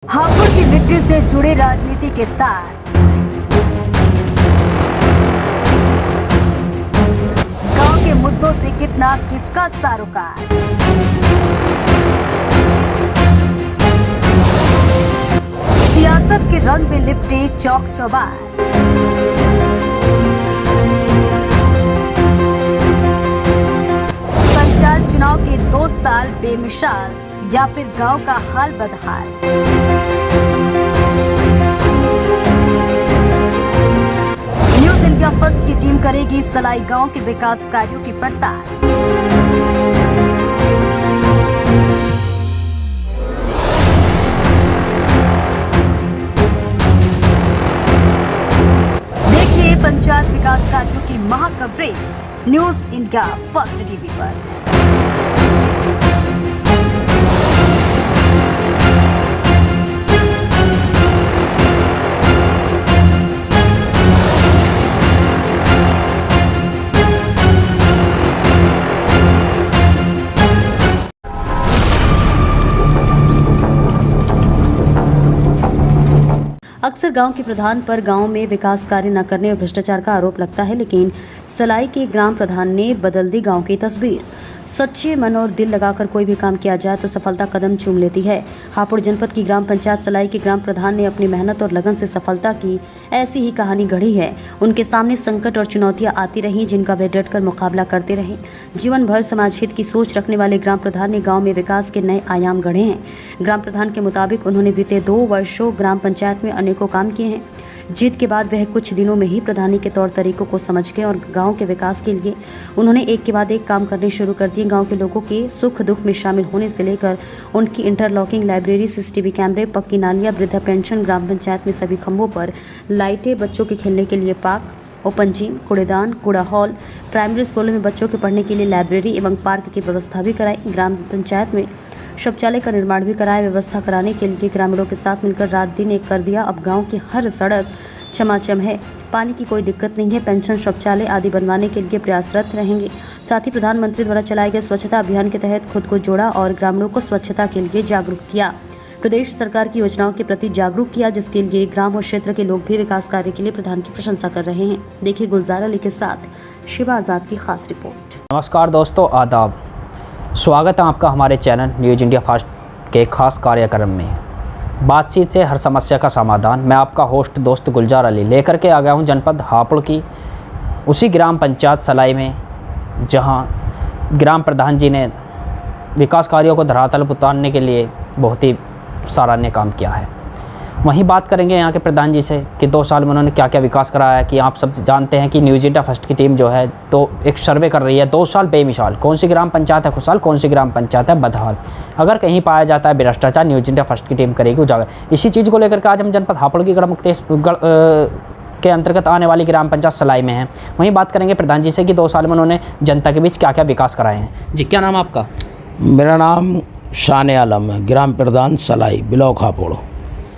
हापुड़ की मिट्टी से जुड़े राजनीति के तार। गांव के मुद्दों से कितना किसका सरोकार। सियासत के रंग में लिपटे चौक चौबार। पंचायत चुनाव के 2 साल बेमिसाल या फिर गांव का हाल बदहाल। न्यूज इंडिया फर्स्ट की टीम करेगी सलाई गांव के विकास कार्यों की पड़ताल। देखिए पंचायत विकास कार्यों की महा coverage news India first TV पर। अक्सर गांव के प्रधान पर गांव में विकास कार्य न करने और भ्रष्टाचार का आरोप लगता है, लेकिन सलाई के ग्राम प्रधान ने बदल दी गांव की तस्वीर। सच्चे मन और दिल लगाकर कोई भी काम किया जाए तो सफलता कदम चूम लेती है। हापुड़ जनपद की ग्राम पंचायत सलाई के ग्राम प्रधान ने अपनी मेहनत और लगन से सफलता की ऐसी ही कहानी गढ़ी है। उनके सामने संकट और चुनौतियां आती रहीं, जिनका वे डटकर मुकाबला करते रहे। जीवन भर समाज हित की सोच रखने वाले ग्राम प्रधान ने गाँव में विकास के नए आयाम गढ़े हैं। ग्राम प्रधान के मुताबिक उन्होंने बीते 2 वर्षों ग्राम पंचायत में अनेकों काम किए हैं। जीत के बाद वह कुछ दिनों में ही प्रधानी के तौर तरीकों को समझ गए और गांव के विकास के लिए उन्होंने एक के बाद एक काम करने शुरू कर दिए। गांव के लोगों के सुख दुख में शामिल होने से लेकर उनकी इंटरलॉकिंग लाइब्रेरी, सीसीटीवी कैमरे, पक्की नालियां, वृद्धा पेंशन, ग्राम पंचायत में सभी खंभों पर लाइटें, बच्चों के खेलने के लिए पार्क, ओपन जिम, कूड़ेदान, कूड़ा हॉल, प्राइमरी स्कूलों में बच्चों के पढ़ने के लिए लाइब्रेरी एवं पार्क की व्यवस्था भी कराई। ग्राम पंचायत में शौचालय का निर्माण भी कराया। व्यवस्था कराने के लिए ग्रामीणों के साथ मिलकर रात दिन एक कर दिया। अब गांव की हर सड़क छमाछम है, पानी की कोई दिक्कत नहीं है। पेंशन, शौचालय आदि बनवाने के लिए प्रयासरत रहेंगे। साथ ही प्रधानमंत्री द्वारा चलाए गए स्वच्छता अभियान के तहत खुद को जोड़ा और ग्रामीणों को स्वच्छता के लिए जागरूक किया। प्रदेश सरकार की योजनाओं के प्रति जागरूक किया, जिसके लिए ग्राम और क्षेत्र के लोग भी विकास कार्य के लिए प्रधान की प्रशंसा कर रहे हैं। देखिए गुलजार अली के साथ शिवा आजाद की खास रिपोर्ट। नमस्कार दोस्तों, आदाब। स्वागत है आपका हमारे चैनल न्यूज इंडिया फर्स्ट के खास कार्यक्रम में। बातचीत से हर समस्या का समाधान। मैं आपका होस्ट दोस्त गुलजार अली लेकर के आ गया हूं जनपद हापुड़ की उसी ग्राम पंचायत सलाई में, जहां ग्राम प्रधान जी ने विकास कार्यों को धरातल पर उतारने के लिए बहुत ही सराहनीय काम किया है। वहीं बात करेंगे यहाँ के प्रधान जी से कि 2 साल में उन्होंने क्या क्या विकास कराया है। कि आप सब जानते हैं कि न्यूज इंडिया फर्स्ट की टीम जो है तो एक सर्वे कर रही है 2 साल बेमिसाल। कौन सी ग्राम पंचायत है खुशहाल, कौन सी ग्राम पंचायत है बदहाल। अगर कहीं पाया जाता है भ्रष्टाचार, न्यूज इंडिया फर्स्ट की टीम करेगी उजागर। इसी चीज़ को लेकर के आज हम जनपद हापुड़ की के अंतर्गत आने वाली ग्राम पंचायत सलाई में हैं। वहीं बात करेंगे प्रधान जी से कि 2 साल में उन्होंने जनता के बीच क्या क्या विकास कराए हैं। जी, क्या नाम है आपका? मेरा नाम शान आलम है, ग्राम प्रधान सलाई, ब्लॉक हापुड़।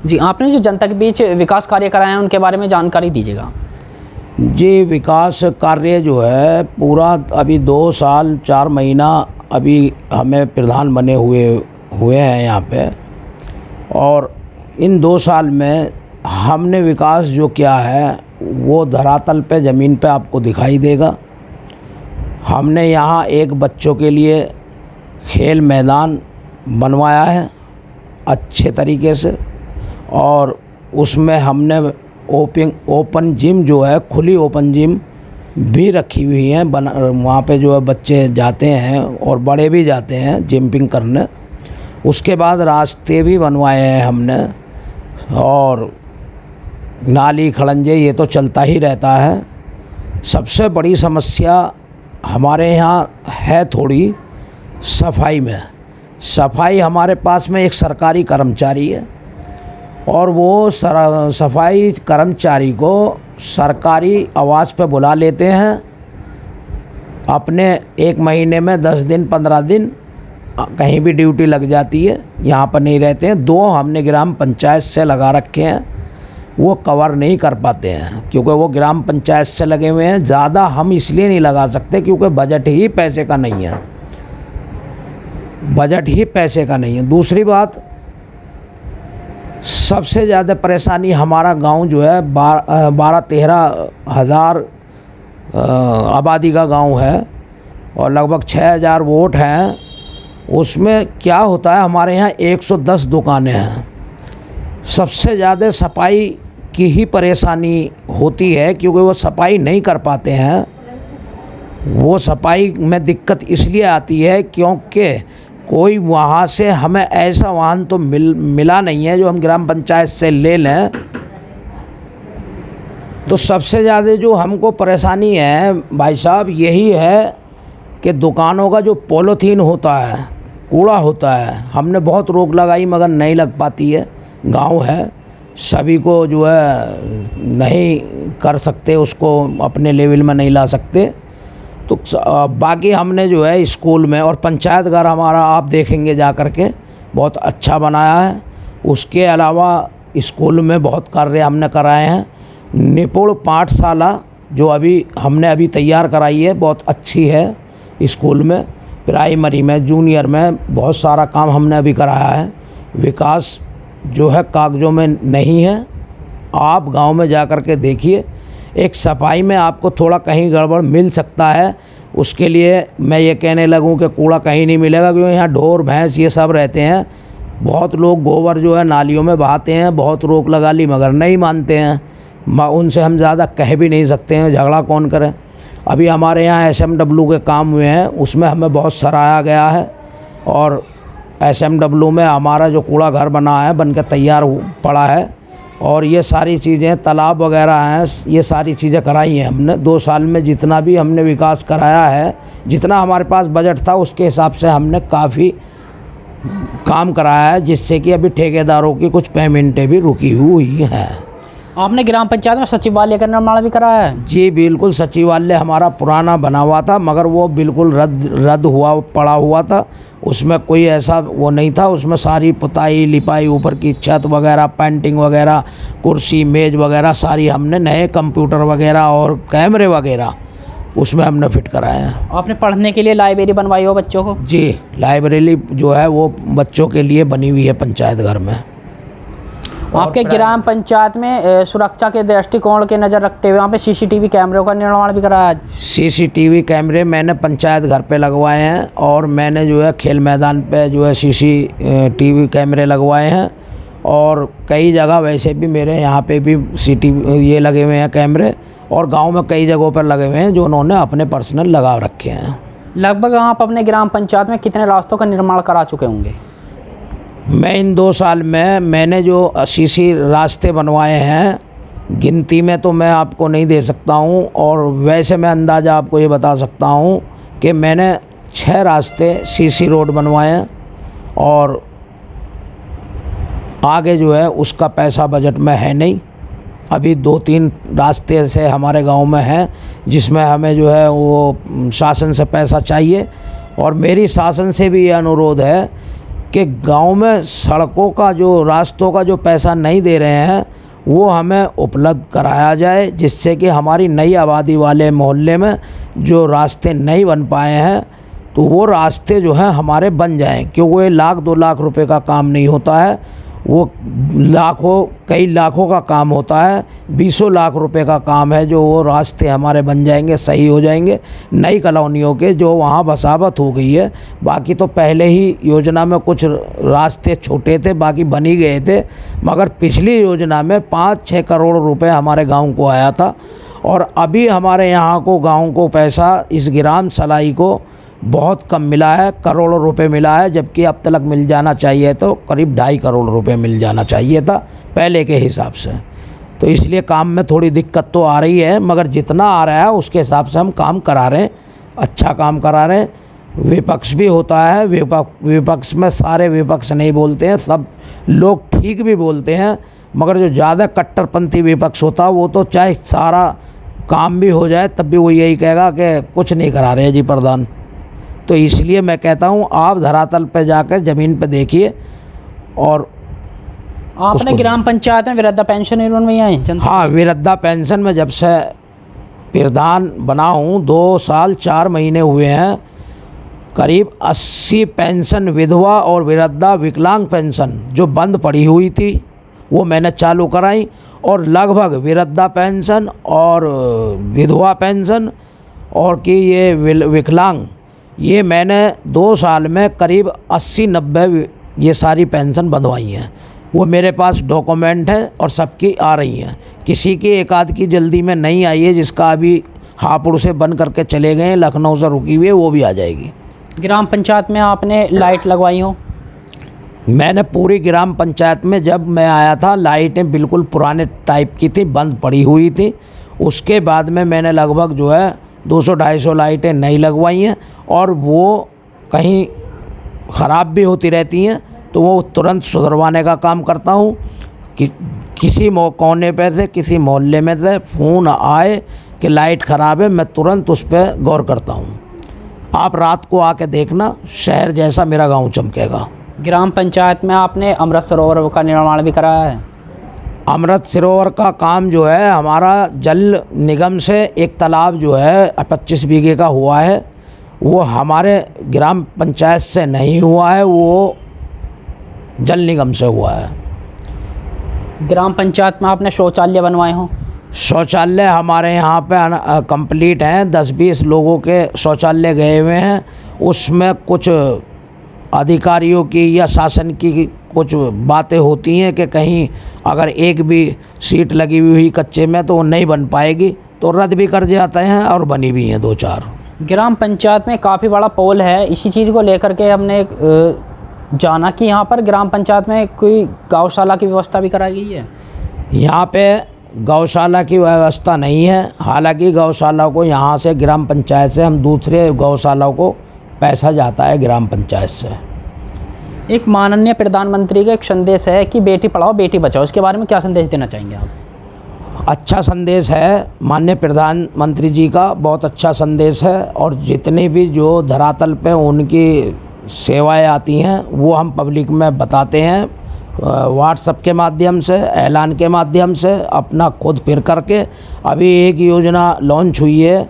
जी, आपने जो जनता के बीच विकास कार्य कराए हैं उनके बारे में जानकारी दीजिएगा। जी, विकास कार्य जो है पूरा अभी 2 साल 4 महीना अभी हमें प्रधान बने हुए हैं यहाँ पे, और इन 2 साल में हमने विकास जो किया है वो धरातल पे ज़मीन पे आपको दिखाई देगा। हमने यहाँ एक बच्चों के लिए खेल मैदान बनवाया है अच्छे तरीके से, और उसमें हमने ओपन जिम जो है, खुली ओपन जिम भी रखी हुई है। वहाँ पे जो है बच्चे जाते हैं और बड़े भी जाते हैं जिम्पिंग करने। उसके बाद रास्ते भी बनवाए हैं हमने, और नाली खड़ंजे ये तो चलता ही रहता है। सबसे बड़ी समस्या हमारे यहाँ है थोड़ी सफाई में। सफाई हमारे पास में एक सरकारी कर्मचारी है, और वो सफाई कर्मचारी को सरकारी आवास पे बुला लेते हैं। अपने 1 महीने में 10 दिन 15 दिन कहीं भी ड्यूटी लग जाती है, यहाँ पर नहीं रहते हैं। 2 हमने ग्राम पंचायत से लगा रखे हैं, वो कवर नहीं कर पाते हैं क्योंकि वो ग्राम पंचायत से लगे हुए हैं। ज़्यादा हम इसलिए नहीं लगा सकते क्योंकि बजट ही पैसे का नहीं है, बजट ही पैसे का नहीं है। दूसरी बात, सबसे ज़्यादा परेशानी हमारा गांव जो है 12-13 हज़ार आबादी का गांव है और लगभग 6,000 वोट हैं। उसमें क्या होता है, हमारे यहाँ 110 दुकानें हैं। सबसे ज़्यादा सफाई की ही परेशानी होती है, क्योंकि वो सफाई नहीं कर पाते हैं। वो सफाई में दिक्कत इसलिए आती है क्योंकि कोई वहाँ से हमें ऐसा वाहन तो मिला नहीं है जो हम ग्राम पंचायत से ले लें। तो सबसे ज़्यादा जो हमको परेशानी है भाई साहब यही है कि दुकानों का जो पॉलीथीन होता है, कूड़ा होता है, हमने बहुत रोक लगाई मगर नहीं लग पाती है। गांव है, सभी को जो है नहीं कर सकते, उसको अपने लेवल में नहीं ला सकते। तो बाकी हमने जो है स्कूल में और पंचायत घर हमारा आप देखेंगे जा कर के बहुत अच्छा बनाया है। उसके अलावा स्कूल में बहुत कार्य हमने कराए हैं। निपुण पाठशाला जो हमने अभी तैयार कराई है, बहुत अच्छी है। स्कूल में, प्राइमरी में, जूनियर में बहुत सारा काम हमने अभी कराया है। विकास जो है कागज़ों में नहीं है। आप गांव में जा कर के देखिए, एक सफाई में आपको थोड़ा कहीं गड़बड़ मिल सकता है। उसके लिए मैं ये कहने लगूं कि कूड़ा कहीं नहीं मिलेगा, क्योंकि यहाँ ढोर भैंस ये सब रहते हैं। बहुत लोग गोबर जो है नालियों में बहाते हैं, बहुत रोक लगा ली मगर नहीं मानते हैं। उनसे हम ज़्यादा कह भी नहीं सकते हैं, झगड़ा कौन करे। अभी हमारे यहाँ SMW के काम हुए हैं, उसमें हमें बहुत सराहा गया है। और SMW में हमारा जो कूड़ा घर बना है, बनकर तैयार पड़ा है। और ये सारी चीज़ें, तालाब वगैरह हैं, ये सारी चीज़ें कराई हैं हमने 2 साल में। जितना भी हमने विकास कराया है, जितना हमारे पास बजट था उसके हिसाब से हमने काफ़ी काम कराया है, जिससे कि अभी ठेकेदारों की कुछ पेमेंटें भी रुकी हुई हैं। आपने ग्राम पंचायत में सचिवालय का निर्माण भी कराया है? जी बिल्कुल, सचिवालय हमारा पुराना बना हुआ था मगर वो बिल्कुल रद्द पड़ा हुआ था। उसमें कोई ऐसा वो नहीं था। उसमें सारी पुताई लिपाई, ऊपर की छत वगैरह, पेंटिंग वगैरह, कुर्सी मेज़ वगैरह सारी हमने, नए कंप्यूटर वगैरह और कैमरे वगैरह उसमें हमने फिट कराए हैं। आपने पढ़ने के लिए लाइब्रेरी बनवाई हो बच्चों को? जी, लाइब्रेरी जो है वो बच्चों के लिए बनी हुई है पंचायत घर में। आपके ग्राम पंचायत में सुरक्षा के दृष्टिकोण के नज़र रखते हुए वहाँ पे CCTV कैमरों का निर्माण भी कराया है? CCTV कैमरे मैंने पंचायत घर पे लगवाए हैं और मैंने जो है खेल मैदान पे जो है CCTV कैमरे लगवाए हैं। और कई जगह वैसे भी मेरे यहाँ पे भी ये लगे हुए हैं कैमरे, और गाँव में कई जगहों पर लगे हुए हैं जो उन्होंने अपने पर्सनल लगा रखे हैं। लगभग आप अपने ग्राम पंचायत में कितने रास्तों का निर्माण करा चुके होंगे? मैं इन 2 साल में मैंने जो CC रास्ते बनवाए हैं, गिनती में तो मैं आपको नहीं दे सकता हूं, और वैसे मैं अंदाज़ा आपको ये बता सकता हूं कि मैंने 6 रास्ते CC रोड बनवाए हैं। और आगे जो है उसका पैसा बजट में है नहीं। अभी 2-3 रास्ते से हमारे गांव में हैं जिसमें हमें जो है वो शासन से पैसा चाहिए। और मेरी शासन से भी ये अनुरोध है कि गांव में सड़कों का जो, रास्तों का जो पैसा नहीं दे रहे हैं वो हमें उपलब्ध कराया जाए, जिससे कि हमारी नई आबादी वाले मोहल्ले में जो रास्ते नहीं बन पाए हैं तो वो रास्ते जो हैं हमारे बन जाएं। क्योंकि वो 1-2 लाख रुपए का काम नहीं होता है, वो कई लाखों का काम होता है। 20 लाख रुपए का काम है जो वो रास्ते हमारे बन जाएंगे, सही हो जाएंगे नई कॉलोनियों के जो वहाँ बसावट हो गई है। बाकी तो पहले ही योजना में कुछ रास्ते छोटे थे, बाकी बन ही गए थे, मगर पिछली योजना में 5-6 करोड़ रुपए हमारे गांव को आया था। और अभी हमारे यहाँ को गांव को पैसा इस ग्राम सलाई को बहुत कम मिला है, करोड़ों रुपए मिला है, जबकि अब तक मिल जाना चाहिए तो करीब 2.5 करोड़ रुपए मिल जाना चाहिए था पहले के हिसाब से। तो इसलिए काम में थोड़ी दिक्कत तो आ रही है, मगर जितना आ रहा है उसके हिसाब से हम काम करा रहे हैं, अच्छा काम करा रहे हैं। विपक्ष भी होता है, विपक्ष में सारे विपक्ष नहीं बोलते हैं, सब लोग ठीक भी बोलते हैं, मगर जो ज़्यादा कट्टरपंथी विपक्ष होता है वो तो चाहे सारा काम भी हो जाए तब भी वो यही कहेगा कि कुछ नहीं करा रहे जी प्रधान। तो इसलिए मैं कहता हूँ आप धरातल पे जाकर ज़मीन पे देखिए। और आपने ग्राम पंचायत में वृद्धा पेंशन भी बनवाई है? हाँ, वृद्धा पेंशन में जब से प्रधान बना हूँ 2 साल 4 महीने हुए हैं। करीब 80 पेंशन विधवा और वृद्धा विकलांग पेंशन जो बंद पड़ी हुई थी वो मैंने चालू कराई। और लगभग वृद्धा पेंशन और विधवा पेंशन और कि ये विकलांग, ये मैंने 2 साल में करीब 80-90 ये सारी पेंशन बंधवाई हैं। वो मेरे पास डॉक्यूमेंट है और सबकी आ रही हैं। किसी की एक आध की जल्दी में नहीं आई है, जिसका अभी हापुड़ से बंद करके चले गए हैं, लखनऊ से रुकी हुई है, वो भी आ जाएगी। ग्राम पंचायत में आपने लाइट लगवाई हो? मैंने पूरी ग्राम पंचायत में, जब मैं आया था लाइटें बिल्कुल पुराने टाइप की थी, बंद पड़ी हुई थी। उसके बाद में मैंने लगभग जो है 200-250 लाइटें नई लगवाई हैं, और वो कहीं ख़राब भी होती रहती हैं तो वो तुरंत सुधरवाने का काम करता हूँ। कि किसी कोने पे से, किसी मोहल्ले में से फ़ोन आए कि लाइट ख़राब है, मैं तुरंत उस पर गौर करता हूँ। आप रात को आके देखना, शहर जैसा मेरा गांव चमकेगा। ग्राम पंचायत में आपने अमृत सरोवर का निर्माण भी कराया है? अमृत सरोवर का काम जो है हमारा जल निगम से, एक तालाब जो है 25 बीघे का हुआ है, वो हमारे ग्राम पंचायत से नहीं हुआ है, वो जल निगम से हुआ है। ग्राम पंचायत में आपने शौचालय बनवाए हों? शौचालय हमारे यहाँ पे कंप्लीट हैं, 10-20 लोगों के शौचालय गए हुए हैं। उसमें कुछ अधिकारियों की या शासन की कुछ बातें होती हैं कि कहीं अगर एक भी सीट लगी हुई कच्चे में तो वो नहीं बन पाएगी, तो रद्द भी कर जाते हैं, और बनी भी हैं 2-4। ग्राम पंचायत में काफ़ी बड़ा पोल है, इसी चीज़ को लेकर के हमने जाना कि यहाँ पर ग्राम पंचायत में कोई गौशाला की व्यवस्था भी कराई गई है। यहाँ पे गौशाला की व्यवस्था नहीं है। हालांकि गौशाला को यहाँ से ग्राम पंचायत से, हम दूसरे गौशालाओं को पैसा जाता है ग्राम पंचायत से। एक माननीय प्रधानमंत्री का एक संदेश है कि बेटी पढ़ाओ बेटी बचाओ, इसके बारे में क्या संदेश देना चाहेंगे आप? अच्छा संदेश है माननीय प्रधानमंत्री जी का, बहुत अच्छा संदेश है। और जितने भी जो धरातल पे उनकी सेवाएं आती हैं वो हम पब्लिक में बताते हैं, व्हाट्सएप के माध्यम से, ऐलान के माध्यम से, अपना खुद फिर करके। अभी एक योजना लॉन्च हुई है,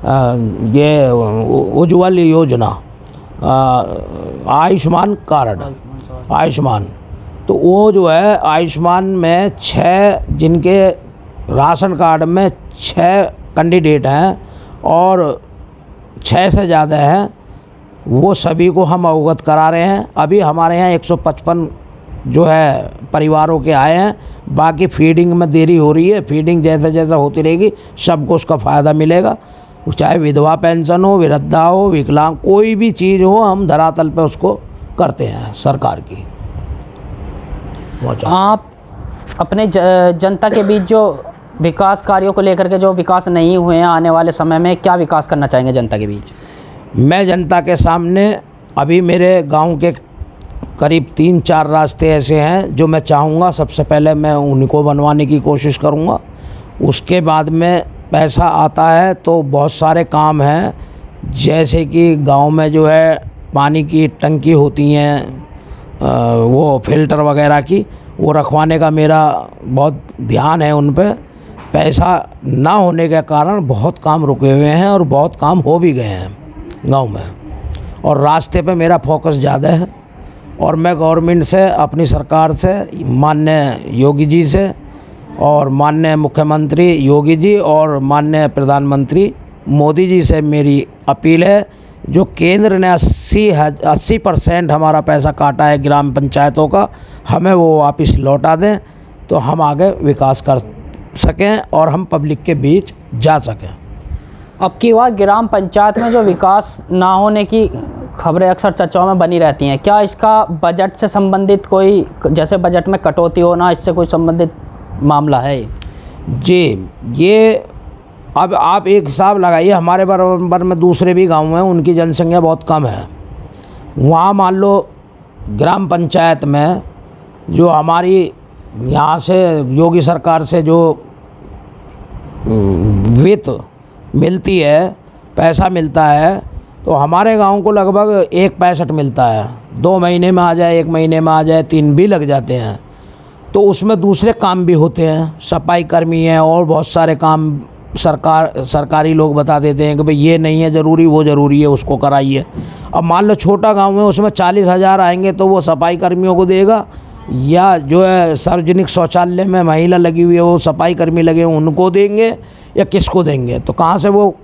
ये उज्ज्वल योजना, आयुष्मान कार्ड, आयुष्मान। तो वो जो है आयुष्मान में 6 जिनके राशन कार्ड में 6 कैंडिडेट हैं और 6 से ज़्यादा हैं, वो सभी को हम अवगत करा रहे हैं। अभी हमारे यहाँ 155 जो है परिवारों के आए हैं। बाकी फीडिंग में देरी हो रही है, फीडिंग जैसे जैसे होती रहेगी सबको उसका फ़ायदा मिलेगा। चाहे विधवा पेंशन हो, वृद्धा हो, विकलांग, कोई भी चीज़ हो, हम धरातल पे उसको करते हैं सरकार की। आप अपने जनता के बीच जो विकास कार्यों को लेकर के, जो विकास नहीं हुए हैं, आने वाले समय में क्या विकास करना चाहेंगे जनता के बीच? मैं जनता के सामने, अभी मेरे गांव के करीब 3-4 रास्ते ऐसे हैं जो मैं चाहूँगा सबसे पहले मैं उनको बनवाने की कोशिश करूँगा। उसके बाद में पैसा आता है तो बहुत सारे काम हैं, जैसे कि गांव में जो है पानी की टंकी होती हैं, वो फिल्टर वगैरह की, वो रखवाने का मेरा बहुत ध्यान है उन पे। पैसा ना होने के कारण बहुत काम रुके हुए हैं और बहुत काम हो भी गए हैं गांव में, और रास्ते पे मेरा फोकस ज़्यादा है। और मैं गवर्नमेंट से, अपनी सरकार से, माननीय योगी जी से और माननीय मुख्यमंत्री योगी जी और माननीय प्रधानमंत्री मोदी जी से मेरी अपील है, जो केंद्र ने 80% हमारा पैसा काटा है ग्राम पंचायतों का, हमें वो वापस लौटा दें तो हम आगे विकास कर सकें और हम पब्लिक के बीच जा सकें। अब की बात ग्राम पंचायत में जो विकास ना होने की खबरें अक्सर चर्चाओं में बनी रहती हैं, क्या इसका बजट से संबंधित कोई, जैसे बजट में कटौती होना, इससे कोई संबंधित मामला है? जी, ये अब आप एक हिसाब लगाइए, हमारे बराबर में दूसरे भी गांव हैं, उनकी जनसंख्या बहुत कम है। वहाँ मान लो ग्राम पंचायत में जो हमारी यहाँ से योगी सरकार से जो वित्त मिलती है, पैसा मिलता है, तो हमारे गांव को लगभग 1.65 मिलता है। 2 महीने में आ जाए, 1 महीने में आ जाए, 3 भी लग जाते हैं। तो उसमें दूसरे काम भी होते हैं, सफाई कर्मी हैं और बहुत सारे काम सरकारी लोग बता देते हैं कि भाई ये नहीं है ज़रूरी, वो ज़रूरी है, उसको कराइए। अब मान लो छोटा गांव है, उसमें 40,000 आएंगे तो वो सफाई कर्मियों को देगा या जो है सार्वजनिक शौचालय में महिला लगी हुई है वो सफाई कर्मी लगे हैं उनको देंगे या किसको देंगे? तो कहाँ से वो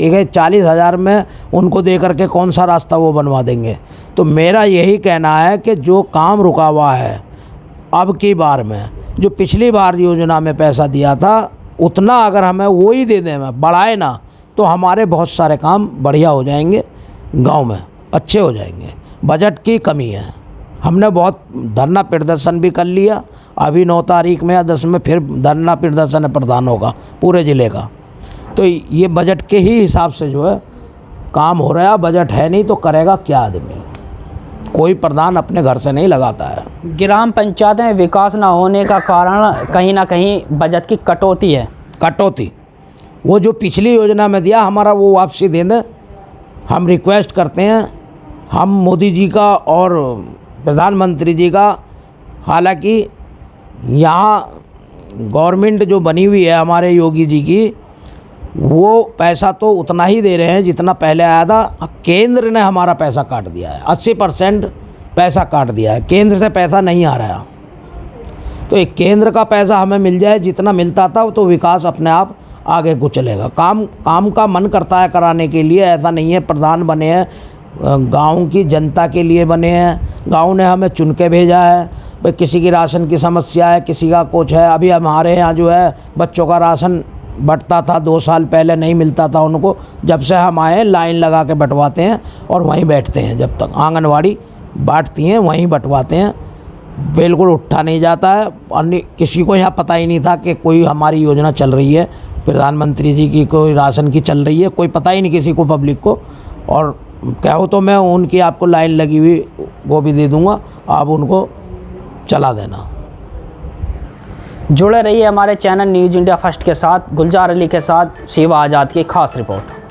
40,000 में उनको दे करके कौन सा रास्ता वो बनवा देंगे? तो मेरा यही कहना है कि जो काम रुका हुआ है अब की बार में, जो पिछली बार योजना में पैसा दिया था उतना अगर हमें वो ही दे दें, बढ़ाए ना, तो हमारे बहुत सारे काम बढ़िया हो जाएंगे, गांव में अच्छे हो जाएंगे। बजट की कमी है। हमने बहुत धरना प्रदर्शन भी कर लिया। अभी 9 तारीख में या 10 में फिर धरना प्रदर्शन प्रधान होगा पूरे ज़िले का। तो ये बजट के ही हिसाब से जो है काम हो रहा है। बजट है नहीं तो करेगा क्या आदमी? कोई प्रधान अपने घर से नहीं लगाता है। ग्राम पंचायत में विकास ना होने का कारण कहीं ना कहीं बजट की कटौती है। कटौती, वो जो पिछली योजना में दिया हमारा वो वापसी दे दें। हम रिक्वेस्ट करते हैं, हम मोदी जी का और प्रधानमंत्री जी का, हालांकि यहाँ गवर्नमेंट जो बनी हुई है हमारे योगी जी की, वो पैसा तो उतना ही दे रहे हैं जितना पहले आया था। केंद्र ने हमारा पैसा काट दिया है, 80% पैसा काट दिया है। केंद्र से पैसा नहीं आ रहा। तो एक केंद्र का पैसा हमें मिल जाए जितना मिलता था, तो विकास अपने आप आगे को चलेगा। काम का मन करता है कराने के लिए। ऐसा नहीं है प्रधान बने हैं गांव की जनता के लिए बने हैं। गांव ने हमें चुन के भेजा है। भाई किसी की राशन की समस्या है, किसी का कुछ है। अभी हमारे यहाँ जो है बच्चों का राशन बंटता था, 2 साल पहले नहीं मिलता था उनको। जब से हम आए लाइन लगा के बंटवाते हैं और वहीं बैठते हैं। जब तक आंगनवाड़ी बांटती हैं वहीं बंटवाते हैं। बिल्कुल उठा नहीं जाता है। अन्य किसी को यहाँ पता ही नहीं था कि कोई हमारी योजना चल रही है, प्रधानमंत्री जी की कोई राशन की चल रही है, कोई पता ही नहीं किसी को, पब्लिक को। और कहो तो मैं उनकी आपको लाइन लगी हुई वो भी दे दूँगा, आप उनको चला देना। जुड़े रहिए हमारे चैनल न्यूज़ इंडिया फर्स्ट के साथ। गुलजार अली के साथ शिवा आज़ाद की खास रिपोर्ट।